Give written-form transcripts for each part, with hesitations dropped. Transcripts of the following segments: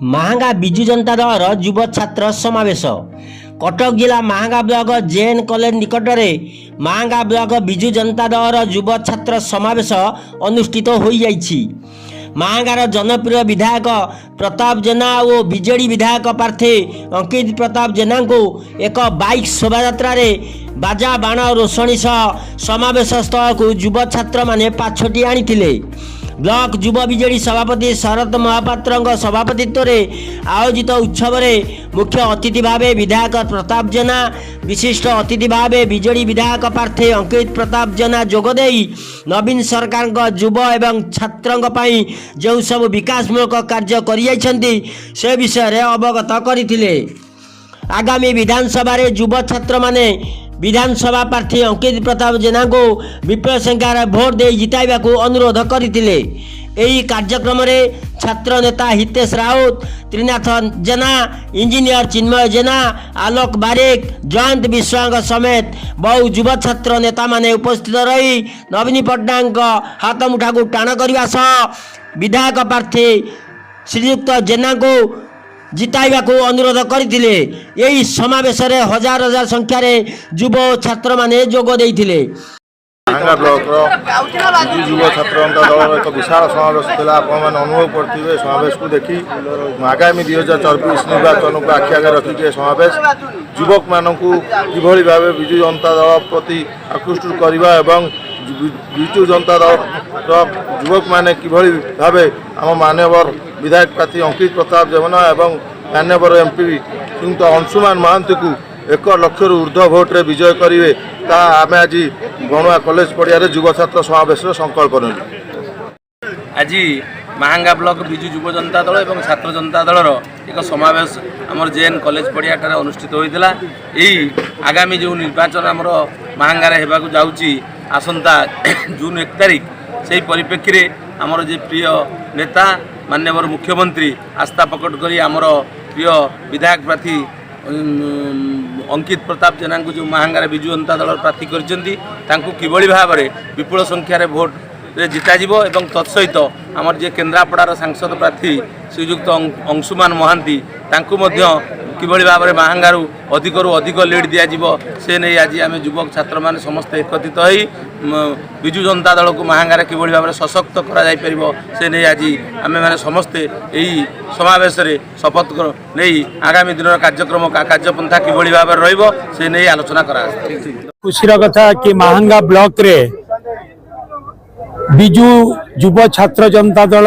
महांगा विजु जनता दल युव छात्र समावेश कटक जिला महांगा ब्लॉक जेएन कॉलेज निकट में महांगा ब्लॉक विजु जनता दल युव छात्र समावेश अनुष्ठित हो जाइछि। महांगार जनप्रिय विधायक प्रताप जेना और बीजेडी विधायक प्रार्थी अंकित प्रताप जेना को एक बाइक शोभा बाजा बाण रोषणी सह समावेश स्थल को युव छात्र माने पाछोटी आनिथिले। ब्लॉक युव बीजेडी सभापति शरद महापात्र सभापतित्व में आयोजित उत्सव में मुख्य अतिथि भावे विधायक प्रताप जेना, विशिष्ट अतिथि भावे बीजेडी विधायक प्रार्थी अंकित प्रताप जेना जोगदे नवीन सरकार युव एवं छात्रों पर जो सब विकासमूलक कार्य करियाइछन्ति से विषय में अवगत करथिले। आगामी विधानसभा युव छात्र माने विधानसभा प्रार्थी अंकित प्रताप जेना को विपुल संख्यार भोट दे जिताइबा को अनुरोध करथिले। एही कार्यक्रम में छात्र नेता हितेश राउत, त्रिनाथ जेना, इंजीनियर चिन्मय जेना, आलोक बारिक, जयंत विश्वांग समेत बहु युव छात्र नेता माने उपस्थित रही नवीन पट्टनायक हाथ मुठा को टाण करने सह विधायक प्रार्थी श्रीयुक्त जेना को जिताइबा को अनुरोध करथिले। यही समावेश रे हजार हजार संख्यार युव छात्र माने जोग देइथिले। महांगा ब्लॉक युव छात्र दल एक विशाल समावेश था। आपने अनुभव करते समावेश को देखी आगामी 2024 निर्वाचन को आखि आगे रखिक समावेश युवक मानक किभली भाव विजु जनता दल प्रति आकृष्ट करने एवं विजु जनता दल युवक माने किभली भाव आम मान्यवर विधायक प्रार्थी अंकित प्रताप जेना एवं मान्यवर एमपी श्रीयुक्त अंशुमान महांती को 1 लाख ऊर्ध्व भोट्रे विजय करेंगे ता आम आज गणुआ कॉलेज पड़िया युव छात्र समावेश संकल्प नेलु। आज महांगा ब्लॉक विजु युव जनता दल और छात्र जनता दलर एक समावेश आमर जेएन कॉलेज पड़िया अनुष्ठित होता। यही आगामी जो निर्वाचन आमर महांगार होगा जाऊँगी आसंता जून 1 तारिख से परिप्रेक्षी में आमर जे प्रिय नेता माननीय मुख्यमंत्री आस्था प्रकट करी आमर प्रिय विधायक प्रार्थी अंकित प्रताप जेना को जो महांगार विजु जनता दल प्रार्थी करछन्ती किभली भाव में विपुल संख्यार भोट जिता जीवो एवं तत्सहित आमर जे केन्द्रापड़ार सांसद प्रार्थी श्रीयुक्त अंशुमान महांती किभली भाव में महांगारू अधिक लीड दिज्व से नहीं आज आम युवक छात्र मैंने समस्त एकत्रित हो विजु जनता दल को महांगार किभली भाव में सशक्त कर से नहीं आज आम मैंने समस्ते यही समावेश शपथ नहीं आगामी दिन कार्यक्रम कार्यपंथा किभली भाव में रहिबो से नहीं आलोचना करा। खुशीर कथा कि महांगा ब्लॉक रे विजु युव छात्र जनता दल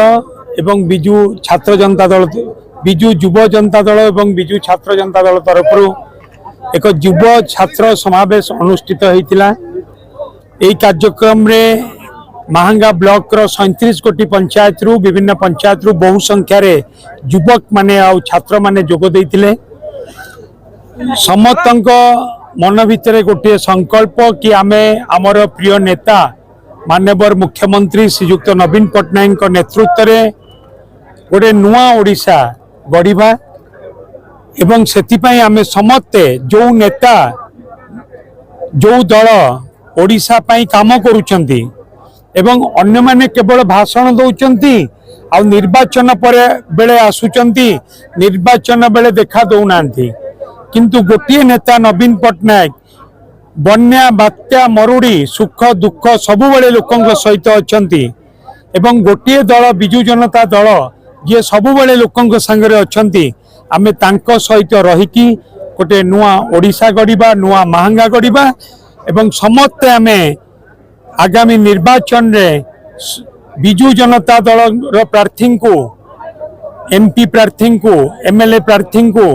एवं विजु छात्र जनता दल विजु युव जनता दल एवं विजु छात्र जनता दल तरफ एक युव छात्र समावेश अनुष्ठित होता। यह कार्यक्रम रे महांगा ब्लॉक रो 37 कोटी पंचायत रु विभिन्न पंचायत रु बहु संख्यार युवक माने आ छात्र माने जोग देइथिले। समस्तक मन भितर गोटे संकल्प कि आमे आमर प्रिय नेता माननीय मुख्यमंत्री श्रीयुक्त नवीन पट्टनायक नेतृत्व में गोटे नुआ ओडिशा गढ़ा एवं सेतिपाई आमे समस्ते जो नेता जो दल ओडिशा पाई काम करुचंती एवं अन्य माने केवल भाषण दौचंती आ निर्वाचन पर बेले आसुचंती निर्वाचन बेले देखा दौनांती किंतु गोटे नेता नवीन पट्टनायक बन्या बात्या मरुड़ी सुख दुख सबुबले लोकों सहित अच्छी एवं गोटे दल विजु जनता दल जी सबुबले लोकों सांगे अच्छी आमे तांको सहित रहीकि गोटे नुआ ओडिशा गढ़ा नुआ महांगा गढ़ा एवं समस्ते आमे आगामी निर्वाचन रे विजु जनता दल प्रार्थी को एमपी प्रार्थी को एमएलए प्रार्थी को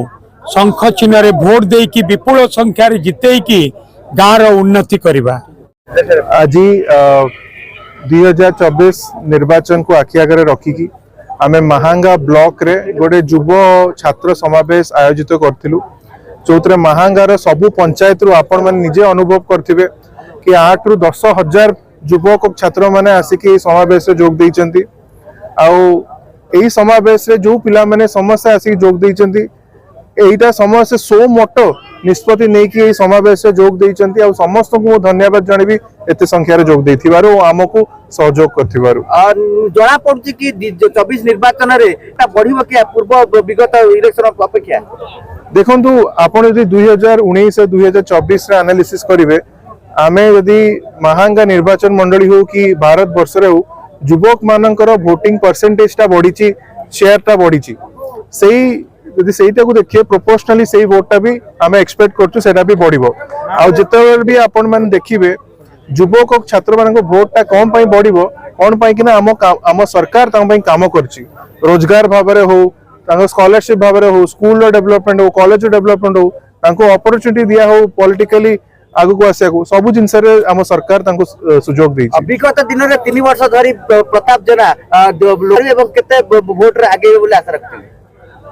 शंख चिन्ह रे भोट देकी विपुल संख्यार जितेकी गाँव उन्नति करवा। आज 2024 निर्वाचन को आखि आगे रखिकी आमे महांगा ब्लॉक रे गोटे युव छात्र समावेश आयोजित करथिलु जो महांगार सबु पंचायत रु आपण माने निजे अनुभव करथिबे कि 8 रु 10 हजार युवक छात्र माने आसिकी समावेश जोग देइचंती आउ एही समावेश रे जो पिला माने समस्त आसिकी जोग देइचंती एटा समस्त सो मोटो निष्पत्ति नहीं कि समावेश जोग देइचंती आ समस्त को धन्यवाद जणबी एते संख्या रे जोग देथिबारो आमको सहयोग करथिबारो जना पड़ुछि कि 24 निर्वाचन रे ता बढ़िबो कि पूर्व विगत इलेक्शन अपेक्षा देखंतु आपण यदि 2019 से 2024 रे एनालिसिस करिवे आमे यदि महांगा निर्वाचन मंडली हो कि भारत वर्ष रे हो युवक मानकर वोटिंग परसेंटेज ता बढ़ीची शेयर ता बढ़ीची सेही यदि सेटा को देखिए प्रोपोर्शनली सेही वोट भी आमे एक्सपेक्ट करछु सेटा भी बढ़िबो आ जेतेबेले भी आपण मान देखिबे युवक और छात्र मान वोट ता कम पई बढ़िबो कोन पई कि ना हम सरकार तां पई काम करछि रोजगार भाबरे हो तांको स्कॉलरशिप भाबरे हो स्कूल रो डेवलपमेंट हो कॉलेज रो डेवलपमेंट हो तांको अपॉर्चुनिटी दिया हो पॉलिटिकली आगु को आसे को सब जिनस रे हम सरकार तांको सुजोग देछि विगत दिन रे 3 वर्ष धरि प्रताप जेना एवं केते वोट रे आगे बोले आशा रखते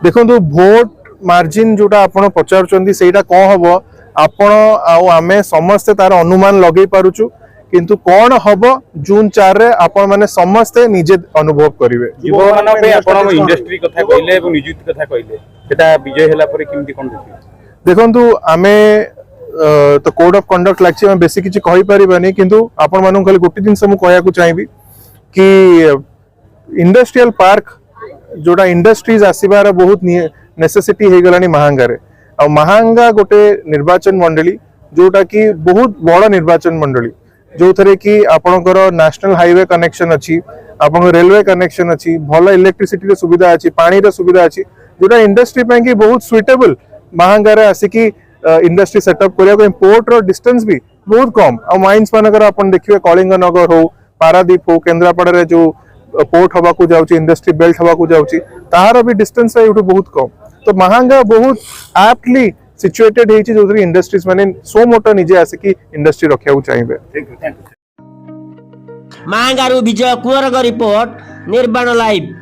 देखो भोट मार्जिन जोटा आपण पचारुचंदी सेटा कोन हबो आपण आउ आमे समस्त तार अनुमान लगै पारुछु किंतु कोन हबो जून 4 रे आपण माने समस्त निजे अनुभव करिवे युवा मानन पे आपण इंडस्ट्री कथा कइले एवं नियुक्ति कथा कइले सेटा विजय होला परे किमति कोन देखि देखो आमे तो कोड ऑफ कंडक्ट लागछि हम बेसी किछि कहि परिबानी किंतु आपण मानु खाली गोटी दिन से मु कहया को चाहिबी कि इंडस्ट्रियल पार्क जोड़ा इंडस्ट्रीज आसीबार बहुत नेसेसिटी हे गलानी महांगा रे आ महांगा गोटे निर्वाचन मंडली जोटा कि बहुत बड़ निर्वाचन मंडली जो थरे कि आपनकर नेशनल हाईवे कनेक्शन अछि आपन रेलवे कनेक्शन अछि भलो इलेक्ट्रिसिटी रे सुविधा अछि पानी रे सुविधा अछि जोटा इंडस्ट्री पे कि बहुत सुइटेबल महांगा रे आसी कि इंडस्ट्री सेटअप करिया को पोर्ट रो डिस्टेंस भी बहुत कम आ माइंस मानकर आपन देखिबे कलिंग नगर हो पारादीप हो केंद्रापड़ा रे जो पोर्ट हवा को जाउची इंडस्ट्री बेल्ट हवा को जाउची ताहार भी डिस्टेंस है एठू बहुत कम तो महांगा बहुत एप्टली सिचुएटेड हेची जो इंडस्ट्रीज माने सो मोटो निजे आसे कि इंडस्ट्री रखिया को चाहिबे महांगारू विजय कुंवरक रिपोर्ट निर्वाण लाइव।